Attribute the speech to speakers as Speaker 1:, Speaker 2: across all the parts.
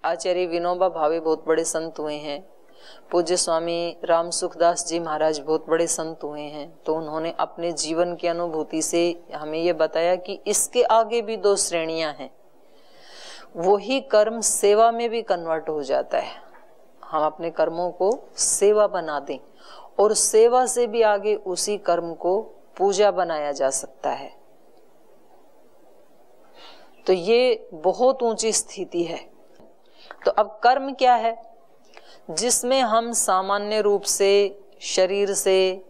Speaker 1: आचार्य विनोबा भावे बहुत बड़े संत हुए हैं। पूज्य स्वामी राम सुखदास जी महाराज बहुत बड़े संत हुए हैं। तो उन्होंने अपने जीवन की अनुभूति से हमें ये बताया कि इसके आगे भी दो श्रेणियां हैं। वही कर्म सेवा में भी कन्वर्ट हो जाता है। हम अपने कर्मों को सेवा बना दें और सेवा से भी आगे उसी कर्म को पूजा बनाया जा सकता है। तो ये बहुत ऊंची स्थिति है। तो अब कर्म क्या है? जिसमें हम सामान्य रूप से शरीर से,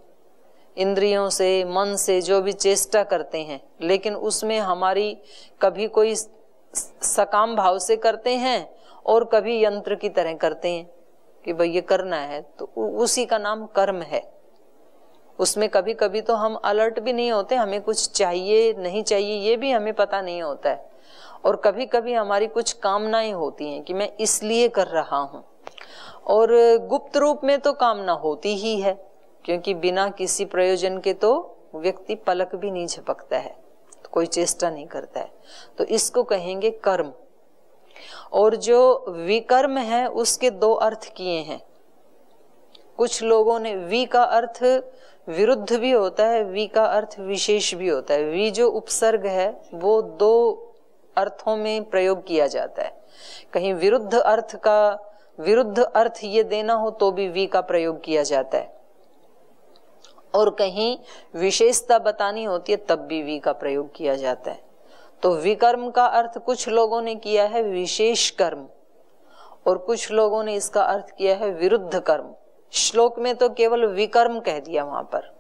Speaker 1: इंद्रियों से, मन से जो भी चेष्टा करते हैं, लेकिन उसमें हमारी कभी कोई सकाम भाव से करते हैं और कभी यंत्र की तरह करते हैं कि भाई ये करना है, तो उसी का नाम कर्म है। उसमें कभी कभी तो हम अलर्ट भी नहीं होते, हमें कुछ चाहिए नहीं चाहिए ये भी हमें पता नहीं होता है। और कभी कभी हमारी कुछ कामनाएं होती हैं कि मैं इसलिए कर रहा हूं, और गुप्त रूप में तो कामना होती ही है, क्योंकि बिना किसी प्रयोजन के तो व्यक्ति पलक भी नहीं झपकता है, तो कोई चेष्टा नहीं करता है। तो इसको कहेंगे कर्म। और जो विकर्म है उसके दो अर्थ किए हैं। कुछ लोगों ने वि का अर्थ विरुद्ध भी होता है, वि का अर्थ विशेष भी होता है। वि जो उपसर्ग है वो दो अर्थों में प्रयोग किया जाता है। कहीं विरुद्ध अर्थ ये देना हो तो भी वी का प्रयोग किया जाता है, और कहीं विशेषता बतानी होती है तब भी वी का प्रयोग किया जाता है। तो विकर्म का अर्थ कुछ लोगों ने किया है विशेष कर्म, और कुछ लोगों ने इसका अर्थ किया है विरुद्ध कर्म। श्लोक में तो केवल विकर्म कह दिया, वहां पर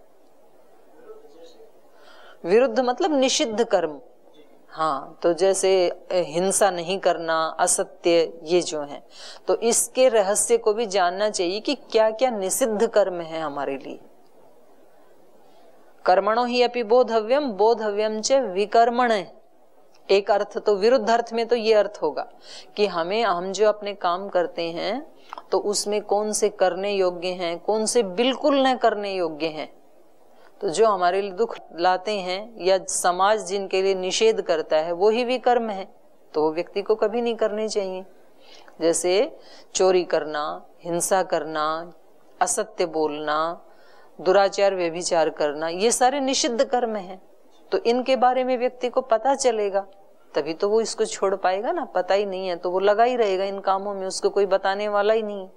Speaker 1: विरुद्ध मतलब निषिद्ध कर्म। हाँ, तो जैसे हिंसा नहीं करना, असत्य, ये जो है, तो इसके रहस्य को भी जानना चाहिए कि क्या क्या निषिद्ध कर्म है हमारे लिए। कर्मणो ही अपि बोधव्यम, बोधव्यम च विकर्मण। एक अर्थ तो विरुद्ध अर्थ में तो ये अर्थ होगा कि हम जो अपने काम करते हैं तो उसमें कौन से करने योग्य हैं, कौन से बिल्कुल न करने योग्य हैं। तो जो हमारे लिए दुख लाते हैं या समाज जिनके लिए निषेध करता है वो ही विकर्म है, तो वो व्यक्ति को कभी नहीं करने चाहिए। जैसे चोरी करना, हिंसा करना, असत्य बोलना, दुराचार व्यभिचार करना, ये सारे निषिद्ध कर्म हैं। तो इनके बारे में व्यक्ति को पता चलेगा तभी तो वो इसको छोड़ पाएगा ना। पता ही नहीं है तो वो लगा ही रहेगा इन कामों में, उसको कोई बताने वाला ही नहीं।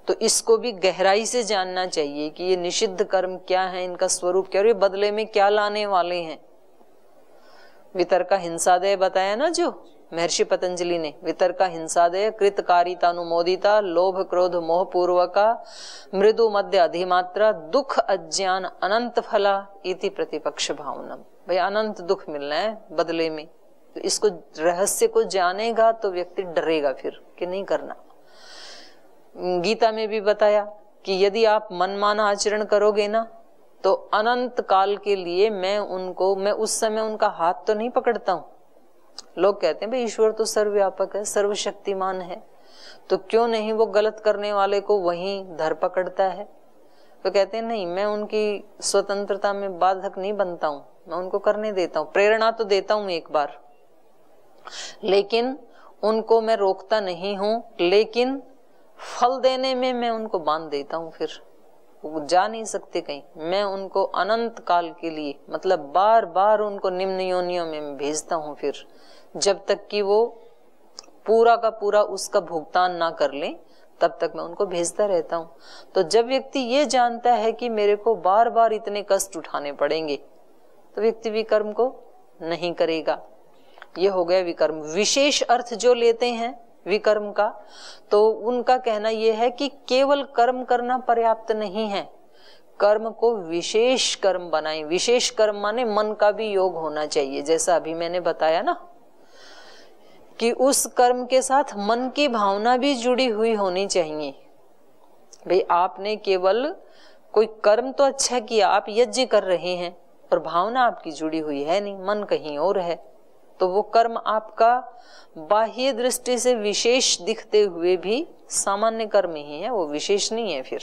Speaker 1: तो इसको भी गहराई से जानना चाहिए कि ये निषिद्ध कर्म क्या है, इनका स्वरूप क्या, और ये बदले में क्या लाने वाले हैं। वितर्का हिंसादय बताया ना जो महर्षि पतंजलि ने, वितर्का हिंसादय कृतकारिता अनुमोदिता लोभ क्रोध मोह पूर्वका मृदु मध्य अधिमात्रा दुख अज्ञान अनंत फला इति प्रतिपक्ष भावनम। भाई अनंत दुख मिलना है बदले में। तो इसको रहस्य को जानेगा तो व्यक्ति डरेगा फिर कि नहीं करना। गीता में भी बताया कि यदि आप मनमाना आचरण करोगे ना तो अनंत काल के लिए मैं उस समय उनका हाथ तो नहीं पकड़ता हूं। लोग कहते हैं भाई ईश्वर तो सर्वव्यापक है, सर्वशक्तिमान है, तो क्यों नहीं वो गलत करने वाले को वहीं धर पकड़ता है। तो कहते हैं नहीं, मैं उनकी स्वतंत्रता में बाधक नहीं बनता हूं, मैं उनको करने देता हूं, प्रेरणा तो देता हूं एक बार, लेकिन उनको मैं रोकता नहीं हूं, लेकिन फल देने में मैं उनको बांध देता हूं। फिर वो जा नहीं सकते कहीं। मैं उनको अनंत काल के लिए, मतलब बार बार उनको निम्न योनियों में भेजता हूं, फिर जब तक कि वो पूरा का पूरा उसका भुगतान ना कर ले तब तक मैं उनको भेजता रहता हूं। तो जब व्यक्ति ये जानता है कि मेरे को बार बार इतने कष्ट उठाने पड़ेंगे तो व्यक्ति विकर्म को नहीं करेगा। ये हो गया विकर्म। विशेष अर्थ जो लेते हैं विकर्म का, तो उनका कहना यह है कि केवल कर्म करना पर्याप्त नहीं है, कर्म को विशेष कर्म बनाएं। विशेष कर्म माने मन का भी योग होना चाहिए, जैसा अभी मैंने बताया ना कि उस कर्म के साथ मन की भावना भी जुड़ी हुई होनी चाहिए। भाई आपने केवल कोई कर्म तो अच्छा किया, आप यज्ञ कर रहे हैं और भावना आपकी जुड़ी हुई है नहीं, मन कहीं और है, तो वो कर्म आपका बाह्य दृष्टि से विशेष दिखते हुए भी सामान्य कर्म ही है, वो विशेष नहीं है फिर।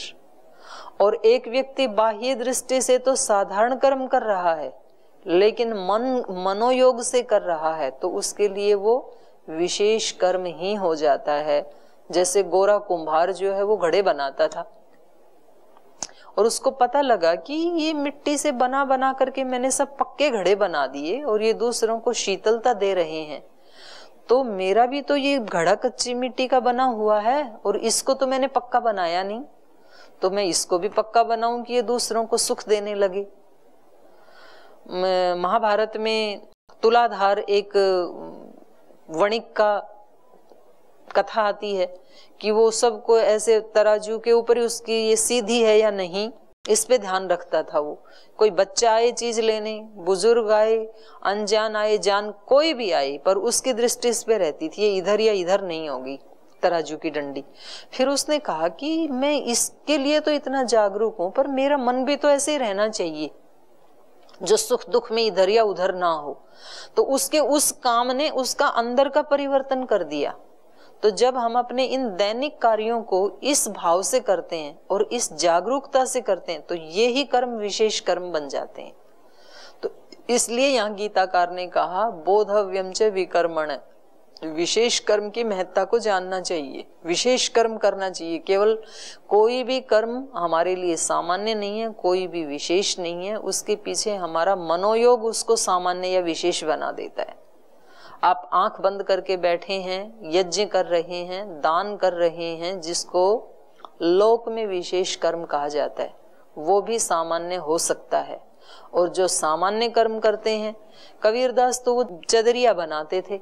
Speaker 1: और एक व्यक्ति बाह्य दृष्टि से तो साधारण कर्म कर रहा है, लेकिन मनोयोग से कर रहा है, तो उसके लिए वो विशेष कर्म ही हो जाता है। जैसे गोरा कुम्हार जो है वो घड़े बनाता था, और उसको पता लगा कि ये मिट्टी से बना बना करके मैंने सब पक्के घड़े बना दिए और ये दूसरों को शीतलता दे रहे हैं, तो मेरा भी तो ये घड़ा कच्ची मिट्टी का बना हुआ है और इसको तो मैंने पक्का बनाया नहीं, तो मैं इसको भी पक्का बनाऊं कि ये दूसरों को सुख देने लगे। महाभारत में तुलाधार एक वणिक का कथा आती है कि वो सबको ऐसे तराजू के ऊपर ही उसकी ये सीधी है या नहीं इस पे ध्यान रखता था। वो कोई बच्चा आए चीज लेने, बुजुर्ग आए, अनजान आए, जान कोई भी आए, पर उसकी दृष्टि इस पे रहती थी, ये इधर या इधर नहीं होगी तराजू की डंडी। फिर उसने कहा कि मैं इसके लिए तो इतना जागरूक हूं, पर मेरा मन भी तो ऐसे ही रहना चाहिए जो सुख दुख में इधर या उधर ना हो। तो उसके उस काम ने उसका अंदर का परिवर्तन कर दिया। तो जब हम अपने इन दैनिक कार्यों को इस भाव से करते हैं और इस जागरूकता से करते हैं, तो ये ही कर्म विशेष कर्म बन जाते हैं। तो इसलिए यहाँ गीताकार ने कहा बोधव्यम च विकर्मण, विशेष कर्म की महत्ता को जानना चाहिए, विशेष कर्म करना चाहिए। केवल कोई भी कर्म हमारे लिए सामान्य नहीं है, कोई भी विशेष नहीं है, उसके पीछे हमारा मनोयोग उसको सामान्य या विशेष बना देता है। आप आंख बंद करके बैठे हैं, यज्ञ कर रहे हैं, दान कर रहे हैं, जिसको लोक में विशेष कर्म कहा जाता है, वो भी सामान्य हो सकता है। और जो सामान्य कर्म करते हैं, कबीरदास तो वो चदरिया बनाते थे,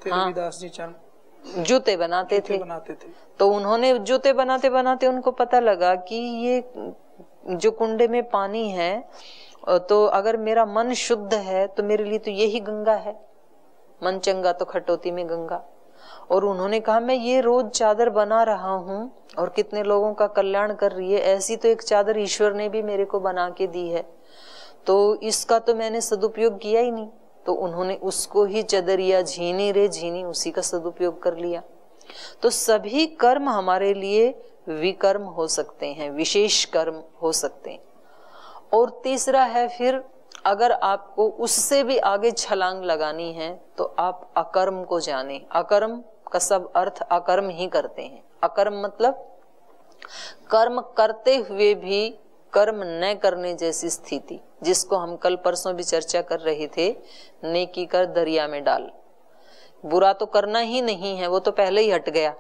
Speaker 1: हाँ,
Speaker 2: रविदास जी
Speaker 1: जूते बनाते थे। तो उन्होंने जूते बनाते बनाते उनको पता लगा कि ये जो कुंडे में पानी है, तो अगर मेरा मन शुद्ध है तो मेरे लिए तो यही गंगा है, मन चंगा तो खटोती में गंगा। और उन्होंने कहा मैं ये रोज चादर बना रहा हूँ और कितने लोगों का कल्याण कर रही है, ऐसी तो एक चादर ईश्वर ने भी मेरे को बना के दी है, तो इसका तो मैंने सदुपयोग किया ही नहीं। तो उन्होंने उसको ही चदरिया, झीनी रे झीनी, उसी का सदुपयोग कर लिया। तो सभी कर्म हमारे लिए विकर्म हो सकते हैं, विशेष कर्म हो सकते हैं। और तीसरा है फिर, अगर आपको उससे भी आगे छलांग लगानी है तो आप अकर्म को जाने। अकर्म का सब अर्थ अकर्म ही करते हैं। अकर्म मतलब कर्म करते हुए भी कर्म न करने जैसी स्थिति, जिसको हम कल परसों भी चर्चा कर रहे थे, नेकी कर दरिया में डाल। बुरा तो करना ही नहीं है, वो तो पहले ही हट गया,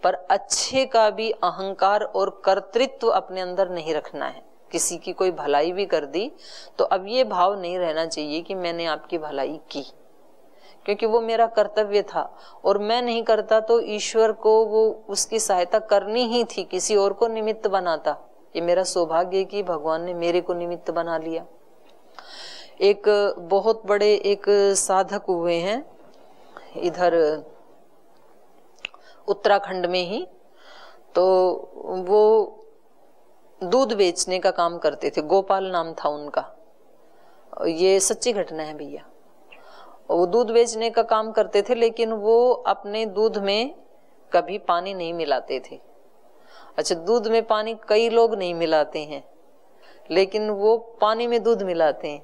Speaker 1: पर अच्छे का भी अहंकार और कर्तृत्व अपने अंदर नहीं रखना है। किसी की कोई भलाई भी कर दी तो अब ये भाव नहीं रहना चाहिए कि मैंने आपकी भलाई की, क्योंकि वो मेरा कर्तव्य था और मैं नहीं करता तो ईश्वर को वो उसकी सहायता करनी ही थी, किसी और को निमित्त बनाता। ये मेरा सौभाग्य कि भगवान ने मेरे को निमित्त बना लिया। एक बहुत बड़े एक साधक हुए हैं इधर उत्तराखंड में ही, तो वो दूध बेचने का काम करते थे, गोपाल नाम था उनका, ये सच्ची घटना है भैया। वो दूध बेचने का काम करते थे, लेकिन वो अपने दूध में कभी पानी नहीं मिलाते थे। अच्छा, दूध में पानी कई लोग नहीं मिलाते हैं, लेकिन वो पानी में दूध मिलाते हैं,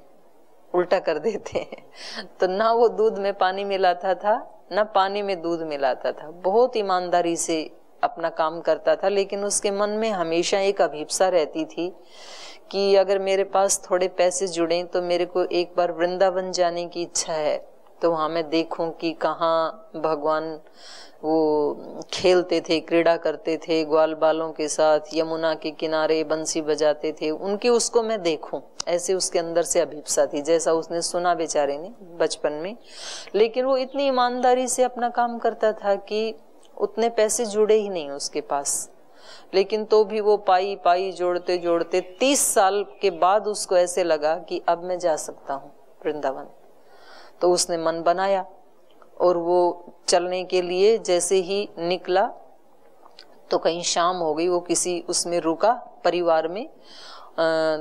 Speaker 1: उल्टा कर देते हैं। तो ना वो दूध में पानी मिलाता था, ना पानी में दूध मिलाता था। बहुत ईमानदारी से अपना काम करता था, लेकिन उसके मन में हमेशा एक अभिप्सा रहती थी कि अगर मेरे पास थोड़े पैसे जुड़े तो मेरे को एक बार वृंदावन जाने की इच्छा है, तो वहां मैं देखूं कि कहाँ भगवान वो खेलते थे, क्रीड़ा करते थे ग्वाल बालों के साथ, यमुना के किनारे बंसी बजाते थे, उनकी उसको मैं देखूं, ऐसे उसके अंदर से अभिप्सा थी, जैसा उसने सुना बेचारे ने बचपन में। लेकिन वो इतनी ईमानदारी से अपना काम करता था कि उतने पैसे जुड़े ही नहीं उसके पास, लेकिन तो भी वो पाई पाई जोड़ते जोड़ते 30 साल के बाद उसको ऐसे लगा कि अब मैं जा सकता हूँ वृंदावन। तो उसने मन बनाया और वो चलने के लिए जैसे ही निकला तो कहीं शाम हो गई, वो किसी उसमें रुका परिवार में,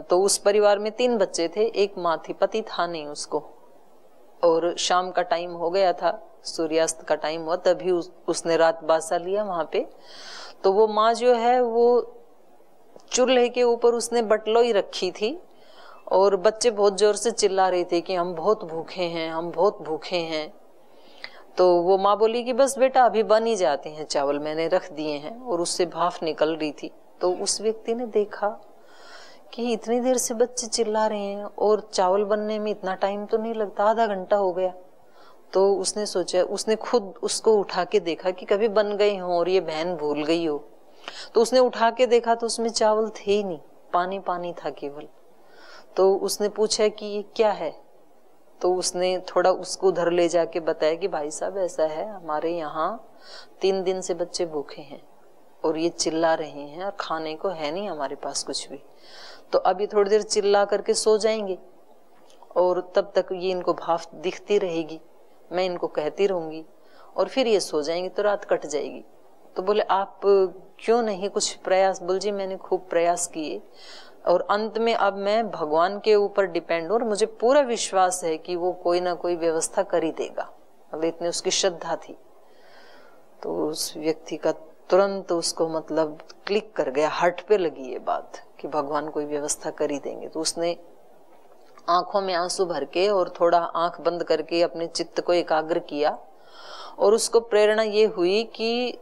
Speaker 1: तो उस परिवार में 3 बच्चे थे, एक माँ थी, पति था नहीं उसको, और शाम का टाइम हो गया था, सूर्यास्त का टाइम हुआ, तभी उसने रात बासा लिया वहां पे। तो वो माँ जो है वो चूल्हे के ऊपर उसने बटलोई रखी थी और बच्चे बहुत जोर से चिल्ला रहे थे कि हम बहुत भूखे हैं, हम बहुत भूखे हैं। तो वो माँ बोली कि बस बेटा अभी बन ही जाते हैं चावल, मैंने रख दिए हैं, और उससे भाप निकल रही थी। तो उस व्यक्ति ने देखा कि इतनी देर से बच्चे चिल्ला रहे हैं और चावल बनने में इतना टाइम तो नहीं लगता, आधा घंटा हो गया। तो उसने सोचा, उसने खुद उसको उठा के देखा कि कभी बन गए हो और ये बहन भूल गई हो। तो उसने उठा के देखा तो उसमें चावल थे ही नहीं, पानी पानी था केवल। तो उसने पूछा कि ये क्या है? तो उसने थोड़ा उसको उधर ले जाके बताया कि भाई साहब ऐसा है, हमारे यहाँ 3 दिन से बच्चे भूखे हैं और ये चिल्ला रहे हैं और खाने को है नहीं हमारे पास कुछ भी। तो अभी थोड़ी देर चिल्ला करके सो जाएंगे और तब तक ये इनको भाफ दिखती रहेगी, मैं इनको कहती रहूंगी और फिर ये सो जाएंगे तो रात कट जाएगी। तो बोले आप क्यों नहीं कुछ प्रयास? बोल जी मैंने खूब प्रयास किए और अंत में अब मैं भगवान के ऊपर डिपेंड हूं और मुझे पूरा विश्वास है कि वो कोई ना कोई व्यवस्था कर ही देगा। मतलब इतनी उसकी श्रद्धा थी। तो उस व्यक्ति का तुरंत उसको मतलब क्लिक कर गया, हार्ट पे लगी ये बात कि भगवान कोई व्यवस्था कर ही देंगे। तो उसने आंखों में आंसू भर के और थोड़ा आंख बंद करके अपने चित्त को एकाग्र किया और उसको प्रेरणा ये हुई कि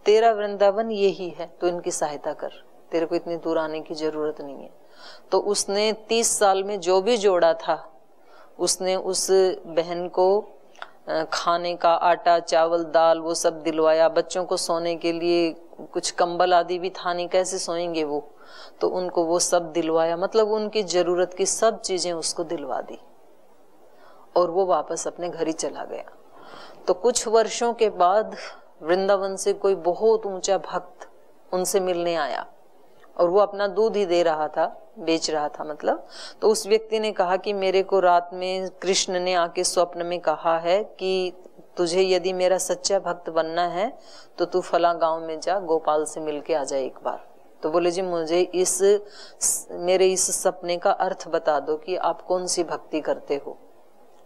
Speaker 1: तेरा वृंदावन ये ही है, तो इनकी सहायता कर, तेरे को इतनी दूर आने की जरूरत नहीं है। तो उसने 30 साल में जो भी जोड़ा था उसने उस बहन को खाने का आटा चावल दाल वो सब दिलवाया। बच्चों को सोने के लिए कुछ कंबल आदि भी था नहीं, कैसे सोएंगे वो, तो उनको वो सब दिलवाया। मतलब उनकी जरूरत की सब चीजें उसको दिलवा दी और वो वापस अपने घर ही चला गया। तो कुछ वर्षों के बाद वृंदावन से कोई बहुत ऊंचा भक्त उनसे मिलने आया और वो अपना दूध ही दे रहा था, बेच रहा था मतलब। तो उस व्यक्ति ने कहा कि मेरे को रात में कृष्ण ने आके स्वप्न में कहा है कि तुझे यदि मेरा सच्चा भक्त बनना है तो तू फला गांव में जा, गोपाल से मिलके आ जाए एक बार। तो बोले जी मुझे मेरे इस सपने का अर्थ बता दो कि आप कौन सी भक्ति करते हो,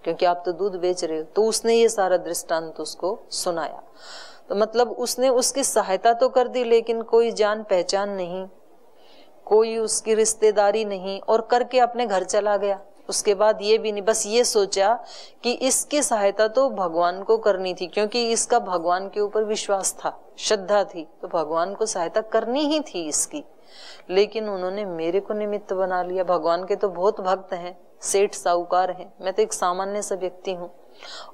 Speaker 1: क्योंकि आप तो दूध बेच रहे हो। तो उसने ये सारा दृष्टांत उसको सुनाया। तो मतलब उसने उसकी सहायता तो कर दी लेकिन कोई जान पहचान नहीं, कोई उसकी रिश्तेदारी नहीं, और करके अपने घर चला गया। उसके बाद ये भी नहीं, बस ये सोचा कि इसकी सहायता तो भगवान को करनी थी, क्योंकि इसका भगवान के ऊपर विश्वास था, श्रद्धा थी, तो भगवान को सहायता करनी ही थी इसकी। लेकिन उन्होंने मेरे को निमित्त बना लिया। भगवान के तो बहुत भक्त हैं, सेठ साहूकार हैं, मैं तो एक सामान्य सा व्यक्ति हूँ,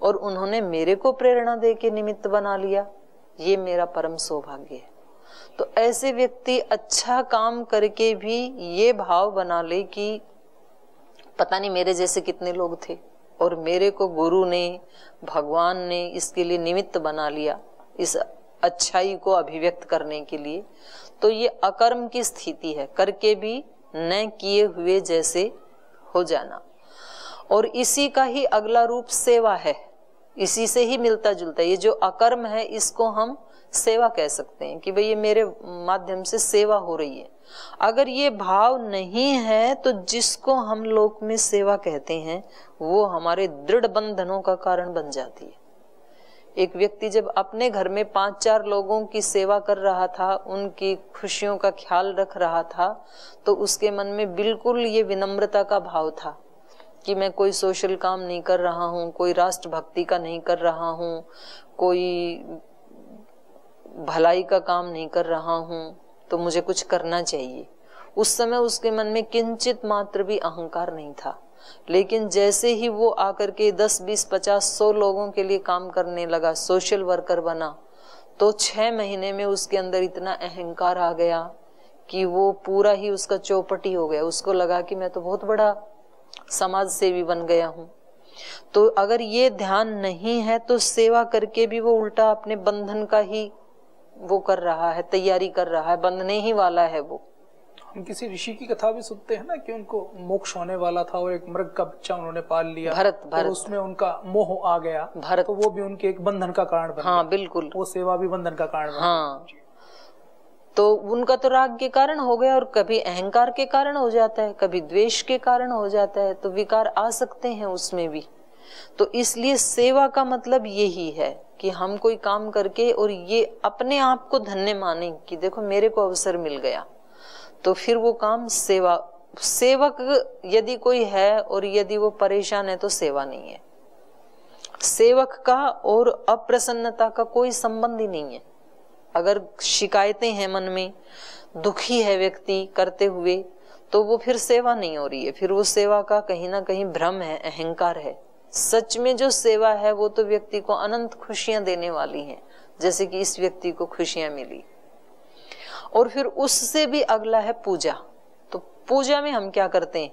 Speaker 1: और उन्होंने मेरे को प्रेरणा दे के निमित्त बना लिया। ये मेरा परम सौभाग्य है। तो ऐसे व्यक्ति अच्छा काम करके भी ये भाव बना ले कि पता नहीं मेरे जैसे कितने लोग थे और मेरे को गुरु ने भगवान ने इसके लिए निमित्त बना लिया, इस अच्छाई को अभिव्यक्त करने के लिए। तो ये अकर्म की स्थिति है, करके भी न किए हुए जैसे हो जाना। और इसी का ही अगला रूप सेवा है, इसी से ही मिलता जुलता। ये जो अकर्म है इसको हम सेवा कह सकते हैं कि भाई ये मेरे माध्यम से सेवा हो रही है। अगर ये भाव नहीं है तो जिसको हम लोक में सेवा कहते हैं वो हमारे दृढ़ बंधनों का कारण बन जाती है। एक व्यक्ति जब अपने घर में 5-4 लोगों की सेवा कर रहा था, उनकी खुशियों का ख्याल रख रहा था, तो उसके मन में बिल्कुल ये विनम्रता का भाव था कि मैं कोई सोशल काम नहीं कर रहा हूँ, कोई राष्ट्र भक्ति का नहीं कर रहा हूँ, कोई भलाई का काम नहीं कर रहा हूँ, तो मुझे कुछ करना चाहिए। उस समय उसके मन में किंचित मात्र भी अहंकार नहीं था। लेकिन जैसे ही वो आकर के 10, 20, 50, 100 लोगों के लिए काम करने लगा, सोशल वर्कर बना, तो 6 महीने में उसके अंदर इतना अहंकार आ गया कि वो पूरा ही उसका चौपटी हो गया। उसको लगा कि मैं तो बहुत बड़ा समाज सेवी बन गया हूँ। तो अगर ये ध्यान नहीं है तो सेवा करके भी वो उल्टा अपने बंधन का ही वो कर रहा है, तैयारी कर रहा है, बंधने ही वाला है वो।
Speaker 2: हम किसी ऋषि की कथा भी सुनते हैं ना कि उनको मोक्ष होने वाला था और एक मृग का बच्चा उन्होंने पाल लिया,
Speaker 1: भरत
Speaker 2: और उसमें उनका मोह आ गया,
Speaker 1: भरत, तो
Speaker 2: वो भी उनके एक बंधन का कारण बन गया।
Speaker 1: हाँ बिल्कुल,
Speaker 2: वो सेवा भी बंधन का कारण बन
Speaker 1: हाँ। तो उनका तो राग के कारण हो गया, और कभी अहंकार के कारण हो जाता है, कभी द्वेष के कारण हो जाता है, तो विकार आ सकते हैं उसमें भी। तो इसलिए सेवा का मतलब यही है कि हम कोई काम करके और ये अपने आप को धन्य माने कि देखो मेरे को अवसर मिल गया, तो फिर वो काम सेवा। सेवक यदि कोई है और यदि वो परेशान है तो सेवा नहीं है। सेवक का और अप्रसन्नता का कोई संबंध ही नहीं है। अगर शिकायतें हैं मन में, दुखी है व्यक्ति करते हुए, तो वो फिर सेवा नहीं हो रही है, फिर वो सेवा का कहीं ना कहीं भ्रम है, अहंकार है। सच में जो सेवा है वो तो व्यक्ति को अनंत खुशियां देने वाली है, जैसे कि इस व्यक्ति को खुशियां मिली। और फिर उससे भी अगला है पूजा। तो पूजा में हम क्या करते हैं?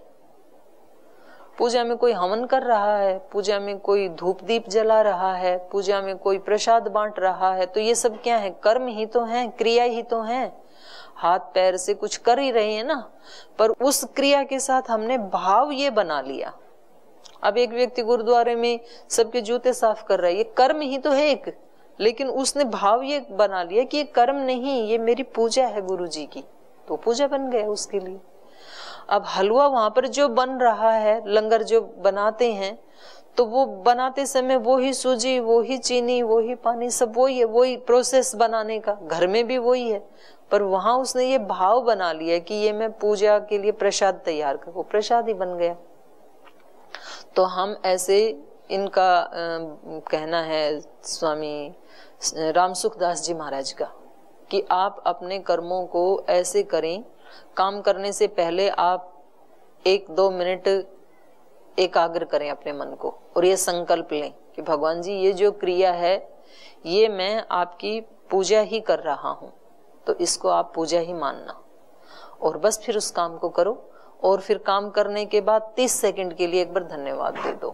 Speaker 1: पूजा में कोई हवन कर रहा है, पूजा में कोई धूप दीप जला रहा है, पूजा में कोई प्रसाद बांट रहा है, तो ये सब क्या है? कर्म ही तो है, क्रिया ही तो है। हाथ पैर से कुछ कर ही रहे हैं ना, पर उस क्रिया के साथ हमने भाव ये बना लिया। अब एक व्यक्ति गुरुद्वारे में सबके जूते साफ कर रहा है, ये कर्म ही तो है एक, लेकिन उसने भाव ये बना लिया कि ये कर्म नहीं, ये मेरी पूजा है गुरु जी की, तो पूजा बन गया उसके लिए। अब हलवा वहां पर जो बन रहा है, लंगर जो बनाते हैं, तो वो बनाते समय वो ही सूजी, वो ही चीनी, वो ही पानी, सब वही है, वही प्रोसेस बनाने का, घर में भी वही है, पर वहां उसने ये भाव बना लिया कि ये मैं पूजा के लिए प्रसाद तैयार कर, वो प्रसाद ही बन गया। तो हम ऐसे, इनका कहना है स्वामी रामसुखदास जी महाराज का, कि आप अपने कर्मों को ऐसे करें, काम करने से पहले आप 1-2 मिनट एकाग्र करें अपने मन को, और ये संकल्प लें कि भगवान जी ये जो क्रिया है ये मैं आपकी पूजा ही कर रहा हूं, तो इसको आप पूजा ही मानना, और बस फिर उस काम को करो। और फिर काम करने के बाद 30 सेकंड के लिए एक बार धन्यवाद दे दो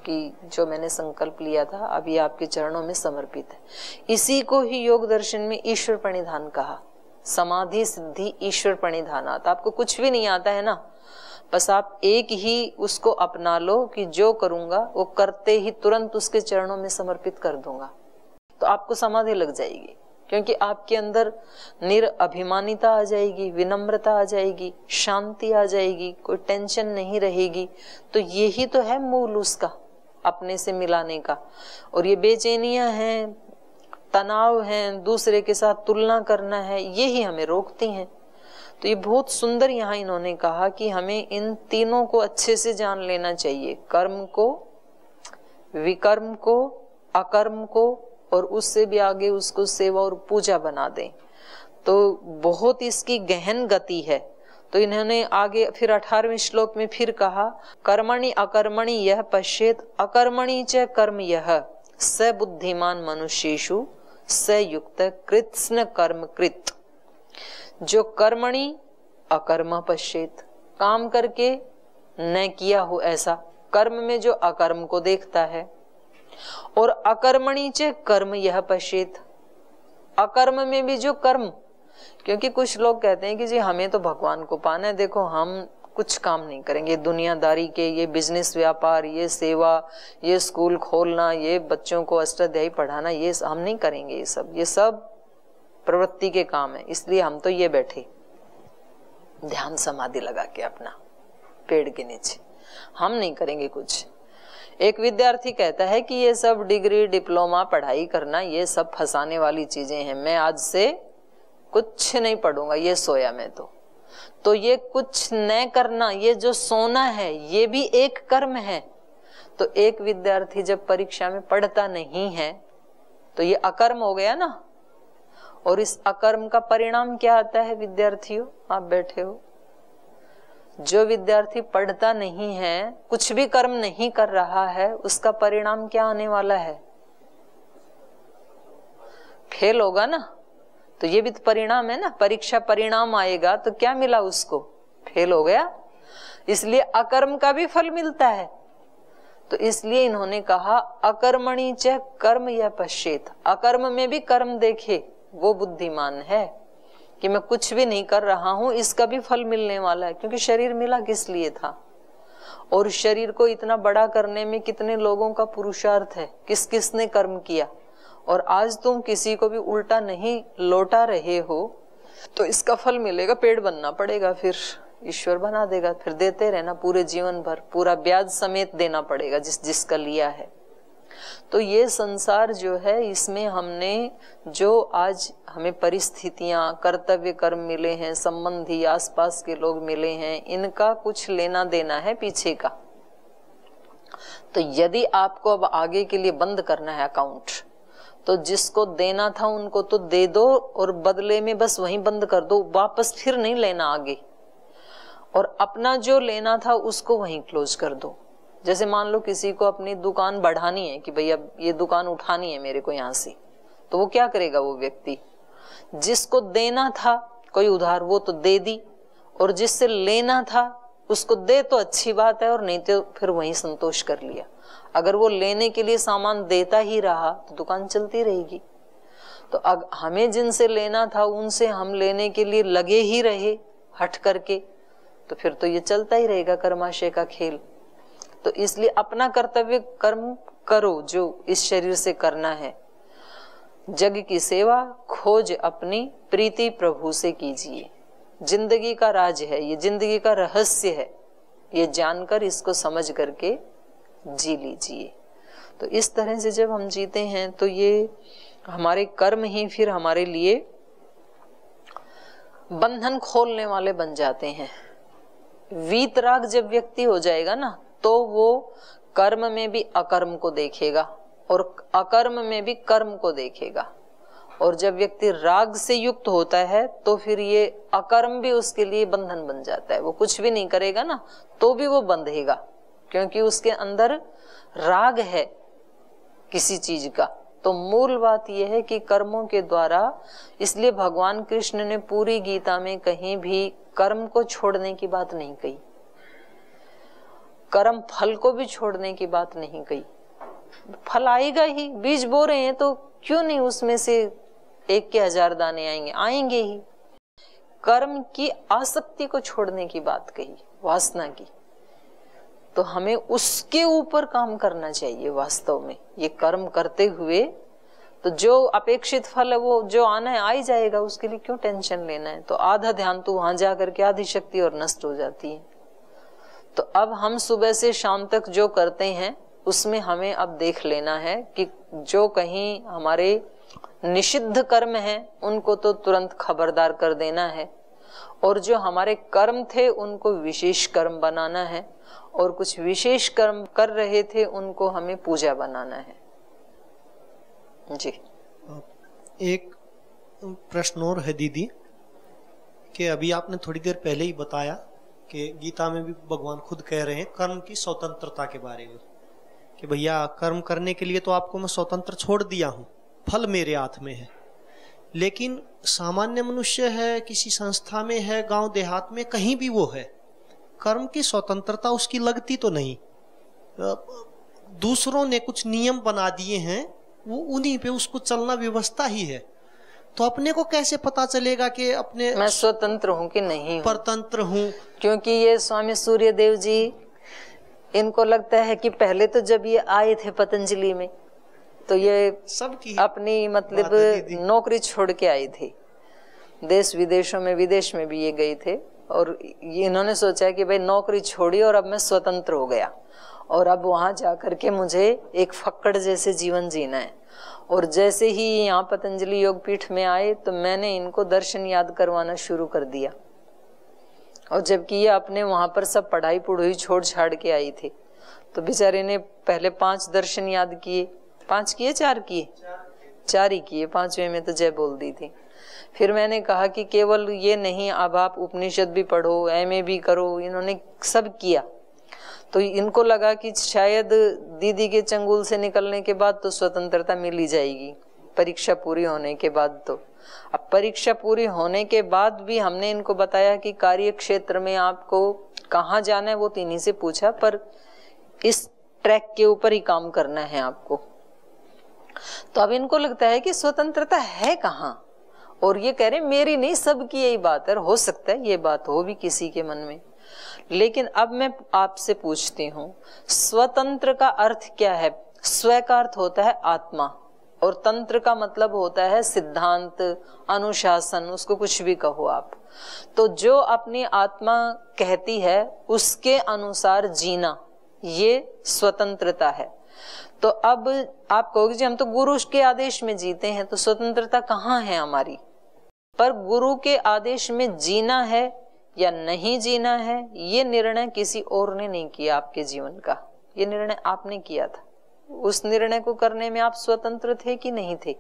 Speaker 1: कि जो मैंने संकल्प लिया था अब ये आपके चरणों में समर्पित है। इसी को ही योग दर्शन में ईश्वर प्रणिधान कहा। समाधि सिद्धि ईश्वर प्रणिधानात। आपको कुछ भी नहीं आता है ना, बस आप एक ही उसको अपना लो कि जो करूंगा वो करते ही तुरंत उसके चरणों में समर्पित कर दूंगा, तो आपको समाधि लग जाएगी। क्योंकि आपके अंदर निरअभिमानिता आ जाएगी, विनम्रता आ जाएगी, शांति आ जाएगी, कोई टेंशन नहीं रहेगी। तो यही तो है मूल उसका, अपने से मिलाने का। और ये बेचैनियां हैं, तनाव हैं, दूसरे के साथ तुलना करना है, यही हमें रोकती हैं। तो ये बहुत सुंदर यहाँ इन्होंने कहा कि हमें इन तीनों को अच्छे से जान लेना चाहिए, कर्म को, विकर्म को, अकर्म को, और उससे भी आगे उसको सेवा और पूजा बना दें। तो बहुत इसकी गहन गति है। तो इन्होंने आगे फिर 18वें श्लोक में फिर कहा, कर्मणि अकर्मणि यह पश्येत अकर्मणि च कर्म यह स बुद्धिमान मनुष्येषु स युक्त कृत्स्न कर्म कृत। जो कर्मणि अकर्म पश्येत, काम करके न किया हो ऐसा, कर्म में जो अकर्म को देखता है, और अकर्मणि च कर्म यह पश्येत, अकर्म में भी जो कर्म। क्योंकि कुछ लोग कहते हैं कि जी हमें तो भगवान को पाना है, देखो हम कुछ काम नहीं करेंगे दुनियादारी के, ये बिजनेस व्यापार, ये सेवा, ये स्कूल खोलना, ये बच्चों को अष्टाध्यायी पढ़ाना, ये हम नहीं करेंगे, ये सब प्रवृत्ति के काम है, इसलिए हम तो ये बैठे ध्यान समाधि लगा के अपना पेड़ के नीचे, हम नहीं करेंगे कुछ। एक विद्यार्थी कहता है कि ये सब डिग्री डिप्लोमा पढ़ाई करना ये सब फंसाने वाली चीजें हैं, मैं आज से कुछ नहीं पढ़ूंगा, ये सोया मैं तो ये कुछ न करना, ये जो सोना है ये भी एक कर्म है। तो एक विद्यार्थी जब परीक्षा में पढ़ता नहीं है तो ये अकर्म हो गया ना। और इस अकर्म का परिणाम क्या आता है विद्यार्थियों, आप बैठे हो, जो विद्यार्थी पढ़ता नहीं है, कुछ भी कर्म नहीं कर रहा है, उसका परिणाम क्या आने वाला है? फेल होगा ना। तो ये भी तो परिणाम है ना, परीक्षा परिणाम आएगा तो क्या मिला उसको? फेल हो गया। इसलिए अकर्म का भी फल मिलता है। तो इसलिए इन्होंने कहा अकर्मणि च कर्म यह पश्येत, अकर्म में भी कर्म देखे, वो बुद्धिमान है कि मैं कुछ भी नहीं कर रहा हूं, इसका भी फल मिलने वाला है। क्योंकि शरीर मिला किस लिए था, और शरीर को इतना बड़ा करने में कितने लोगों का पुरुषार्थ है, किस किसने कर्म किया। और आज तुम किसी को भी उल्टा नहीं लौटा रहे हो तो इसका फल मिलेगा, पेड़ बनना पड़ेगा, फिर ईश्वर बना देगा, फिर देते रहना पूरे जीवन भर, पूरा ब्याज समेत देना पड़ेगा जिसका लिया है। तो ये संसार जो है, इसमें हमने जो आज हमें परिस्थितियां, कर्तव्य कर्म मिले हैं, संबंधी आसपास के लोग मिले हैं, इनका कुछ लेना देना है पीछे का। तो यदि आपको अब आगे के लिए बंद करना है अकाउंट, तो जिसको देना था उनको तो दे दो और बदले में बस वहीं बंद कर दो, वापस फिर नहीं लेना आगे। और अपना जो लेना था उसको वहीं क्लोज कर दो। जैसे मान लो किसी को अपनी दुकान बढ़ानी है कि भाई अब ये दुकान उठानी है मेरे को यहाँ से, तो वो क्या करेगा? वो व्यक्ति जिसको देना था कोई उधार, वो तो दे दी, और जिससे लेना था उसको दे तो अच्छी बात है, और नहीं तो फिर वहीं संतोष कर लिया। अगर वो लेने के लिए सामान देता ही रहा तो दुकान चलती रहेगी। तो अब हमें जिनसे लेना था उनसे हम लेने के लिए लगे ही रहे हट करके, तो फिर तो ये चलता ही रहेगा कर्माशय का खेल। तो इसलिए अपना कर्तव्य कर्म करो जो इस शरीर से करना है। जग की सेवा खोज अपनी प्रीति प्रभु से कीजिए। जिंदगी का राज है ये, जिंदगी का रहस्य है ये, जानकर इसको समझ करके जी लीजिए। तो इस तरह से जब हम जीते हैं तो ये हमारे कर्म ही फिर हमारे लिए बंधन खोलने वाले बन जाते हैं। वीतराग जब व्यक्ति हो जाएगा ना, तो वो कर्म में भी अकर्म को देखेगा और अकर्म में भी कर्म को देखेगा। और जब व्यक्ति राग से युक्त होता है तो फिर ये अकर्म भी उसके लिए बंधन बन जाता है। वो कुछ भी नहीं करेगा ना तो भी वो बंधेगा, क्योंकि उसके अंदर राग है किसी चीज का। तो मूल बात यह है कि कर्मों के द्वारा, इसलिए भगवान कृष्ण ने पूरी गीता में कहीं भी कर्म को छोड़ने की बात नहीं कही, कर्म फल को भी छोड़ने की बात नहीं कही। फल आएगा ही, बीज बो रहे हैं तो क्यों नहीं उसमें से 1 के 1000 दाने आएंगे, आएंगे ही। कर्म की आसक्ति को छोड़ने की बात कही, वासना की। तो हमें उसके ऊपर काम करना चाहिए। वास्तव में ये कर्म करते हुए तो जो अपेक्षित फल है वो जो आना है आ ही जाएगा, उसके लिए क्यों टेंशन लेना है। तो आधा ध्यान तो वहां जाकर के आधी शक्ति और नष्ट हो जाती है। तो अब हम सुबह से शाम तक जो करते हैं उसमें हमें अब देख लेना है कि जो कहीं हमारे निषिद्ध कर्म हैं उनको तो तुरंत खबरदार कर देना है, और जो हमारे कर्म थे उनको विशेष कर्म बनाना है, और कुछ विशेष कर्म कर रहे थे उनको हमें पूजा बनाना है। जी,
Speaker 3: एक प्रश्न और है दीदी, कि अभी आपने थोड़ी देर पहले ही बताया कि गीता में भी भगवान खुद कह रहे हैं कर्म की स्वतंत्रता के बारे में, कि भैया कर्म करने के लिए तो आपको मैं स्वतंत्र छोड़ दिया हूँ, फल मेरे हाथ में है। लेकिन सामान्य मनुष्य है, किसी संस्था में है, गांव देहात में कहीं भी वो है, कर्म की स्वतंत्रता उसकी लगती तो नहीं। दूसरों ने कुछ नियम बना दिए हैं, वो उन्हीं पे उसको चलना व्यवस्था ही है। तो अपने को कैसे पता चलेगा कि अपने
Speaker 1: मैं स्वतंत्र हूँ कि नहीं हूँ,
Speaker 3: परतंत्र हूँ?
Speaker 1: क्योंकि ये स्वामी सूर्यदेव जी, इनको लगता है कि पहले तो जब ये आए थे पतंजलि में तो ये
Speaker 3: सबकी
Speaker 1: अपनी मतलब नौकरी छोड़ के आए थे, देश विदेशों में, विदेश में भी ये गए थे, और ये इन्होंने सोचा कि भाई नौकरी छोड़ी और अब मैं स्वतंत्र हो गया, और अब वहां जाकर के मुझे एक फक्कड़ जैसे जीवन जीना है। और जैसे ही यहाँ पतंजलि योग पीठ में आए तो मैंने इनको दर्शन याद करवाना शुरू कर दिया, और जबकि ये अपने वहां पर सब पढ़ाई पुढ़ाई छोड़ छाड़ के आई थी। तो बेचारे ने पहले 5 दर्शन याद किए, 5 किए 4 किए, 4 ही किए, 5वें में तो जय बोल दी थी। फिर मैंने कहा कि केवल ये नहीं, अब आप उपनिषद भी पढ़ो, MA भी करो। इन्होंने सब किया। तो इनको लगा कि शायद दीदी के चंगुल से निकलने के बाद तो स्वतंत्रता मिल ही जाएगी, परीक्षा पूरी होने के बाद। तो अब परीक्षा पूरी होने के बाद भी हमने इनको बताया कि कार्य क्षेत्र में आपको कहाँ जाना है वो तो इन्हीं से पूछा, पर इस ट्रैक के ऊपर ही काम करना है आपको। तो अब इनको लगता है कि स्वतंत्रता है कहाँ, और ये कह रहे मेरी नहीं, सबकी यही बात है। हो सकता है ये बात हो भी किसी के मन में, लेकिन अब मैं आपसे पूछती हूँ, स्वतंत्र का अर्थ क्या है? स्व का अर्थ होता है आत्मा, और तंत्र का मतलब होता है सिद्धांत, अनुशासन, उसको कुछ भी कहो आप। तो जो अपनी आत्मा कहती है उसके अनुसार जीना, ये स्वतंत्रता है। तो अब आप कहोगे जी हम तो गुरु के आदेश में जीते हैं, तो स्वतंत्रता कहाँ है हमारी? पर गुरु के आदेश में जीना है या नहीं जीना है, ये निर्णय किसी और ने नहीं किया आपके जीवन का, ये निर्णय आपने किया था। उस निर्णय को करने में आप स्वतंत्र थे कि नहीं थे?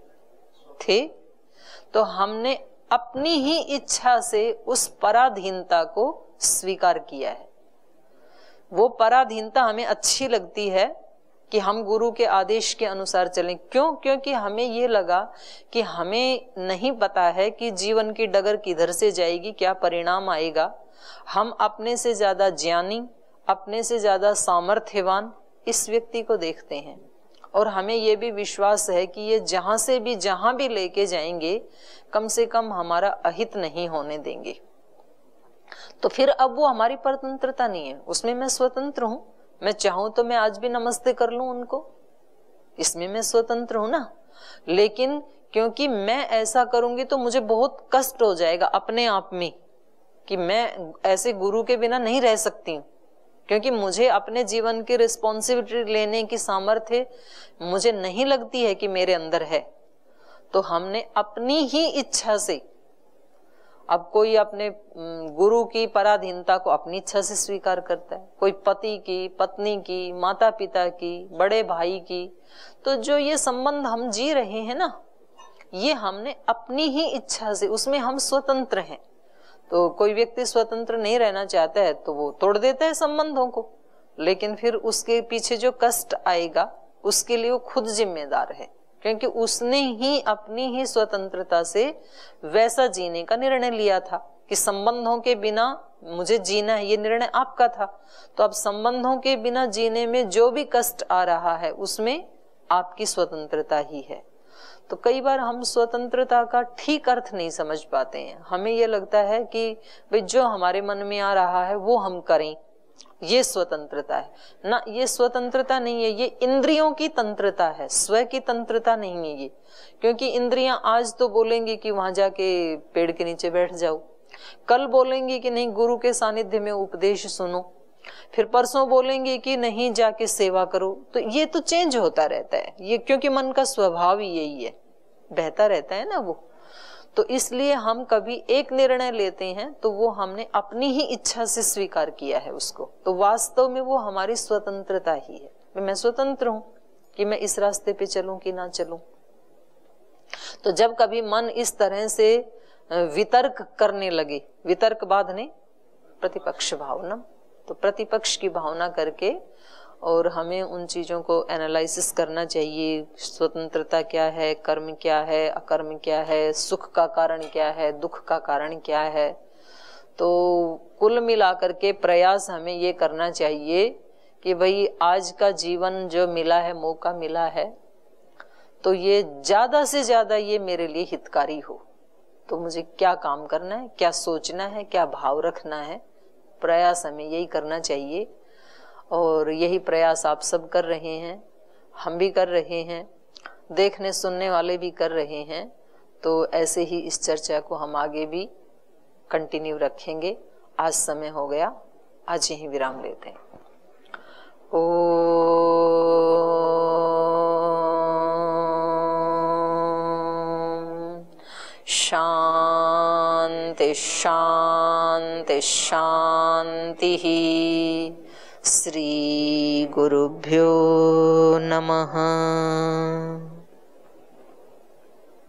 Speaker 1: थे। तो हमने अपनी ही इच्छा से उस पराधीनता को स्वीकार किया है। वो पराधीनता हमें अच्छी लगती है कि हम गुरु के आदेश के अनुसार चलें। क्यों? क्योंकि हमें ये लगा कि हमें नहीं पता है कि जीवन की डगर किधर से जाएगी, क्या परिणाम आएगा। हम अपने से ज्यादा ज्ञानी, अपने से ज्यादा सामर्थ्यवान इस व्यक्ति को देखते हैं और हमें यह भी विश्वास है कि ये जहां से भी जहां भी लेके जाएंगे कम से कम हमारा अहित नहीं होने देंगे। तो फिर अब वो हमारी स्वतंत्रता नहीं है, उसमें मैं स्वतंत्र हूं। मैं चाहूं तो मैं आज भी नमस्ते कर लूं उनको, इसमें मैं स्वतंत्र हूं ना। लेकिन क्योंकि मैं ऐसा करूंगी तो मुझे बहुत कष्ट हो जाएगा अपने आप में कि मैं ऐसे गुरु के बिना नहीं रह सकती हूं, क्योंकि मुझे अपने जीवन की रिस्पॉन्सिबिलिटी लेने की सामर्थ्य मुझे नहीं लगती है कि मेरे अंदर है। तो हमने अपनी ही इच्छा से, अब कोई अपने गुरु की पराधीनता को अपनी इच्छा से स्वीकार करता है, कोई पति की, पत्नी की, माता पिता की, बड़े भाई की। तो जो ये संबंध हम जी रहे हैं ना, ये हमने अपनी ही इच्छा से, उसमें हम स्वतंत्र हैं। तो कोई व्यक्ति स्वतंत्र नहीं रहना चाहता है तो वो तोड़ देता है संबंधों को, लेकिन फिर उसके पीछे जो कष्ट आएगा उसके लिए वो खुद जिम्मेदार है, क्योंकि उसने ही अपनी ही स्वतंत्रता से वैसा जीने का निर्णय लिया था कि संबंधों के बिना मुझे जीना है, ये निर्णय आपका था। तो अब संबंधों के बिना जीने में जो भी कष्ट आ रहा है उसमें आपकी स्वतंत्रता ही है। तो कई बार हम स्वतंत्रता का ठीक अर्थ नहीं समझ पाते हैं। हमें ये लगता है कि भाई जो हमारे मन में आ रहा है वो हम करें, ये स्वतंत्रता है ना। ये स्वतंत्रता नहीं है, ये इंद्रियों की तंत्रता है, स्व की तंत्रता नहीं है ये। क्योंकि इंद्रियां आज तो बोलेंगी कि वहां जाके पेड़ के नीचे बैठ जाओ, कल बोलेंगी कि नहीं गुरु के सानिध्य में उपदेश सुनो, फिर परसों बोलेंगे कि नहीं जाके सेवा करो। तो ये तो चेंज होता रहता है ये, क्योंकि मन का स्वभाव ही यही है, बहता रहता है ना वो। तो इसलिए हम कभी एक निर्णय लेते हैं तो वो हमने अपनी ही इच्छा से स्वीकार किया है उसको, तो वास्तव में वो हमारी स्वतंत्रता ही है। मैं स्वतंत्र हूं कि मैं इस रास्ते पे चलूं कि ना चलूं। तो जब कभी मन इस तरह से वितर्क करने लगे, वितर्क बाधने प्रतिपक्ष भावना, तो प्रतिपक्ष की भावना करके और हमें उन चीजों को एनालिसिस करना चाहिए। स्वतंत्रता क्या है, कर्म क्या है, अकर्म क्या है, सुख का कारण क्या है, दुख का कारण क्या है। तो कुल मिलाकर के प्रयास हमें ये करना चाहिए कि भाई आज का जीवन जो मिला है, मौका मिला है, तो ये ज्यादा से ज्यादा ये मेरे लिए हितकारी हो। तो मुझे क्या काम करना है, क्या सोचना है, क्या भाव रखना है, प्रयास हमें यही करना चाहिए। और यही प्रयास आप सब कर रहे हैं, हम भी कर रहे हैं, देखने सुनने वाले भी कर रहे हैं। तो ऐसे ही इस चर्चा को हम आगे भी कंटिन्यू रखेंगे। आज समय हो गया, आज यही विराम लेते हैं। शांति शांति शांति। श्री गुरुभ्यो नमः।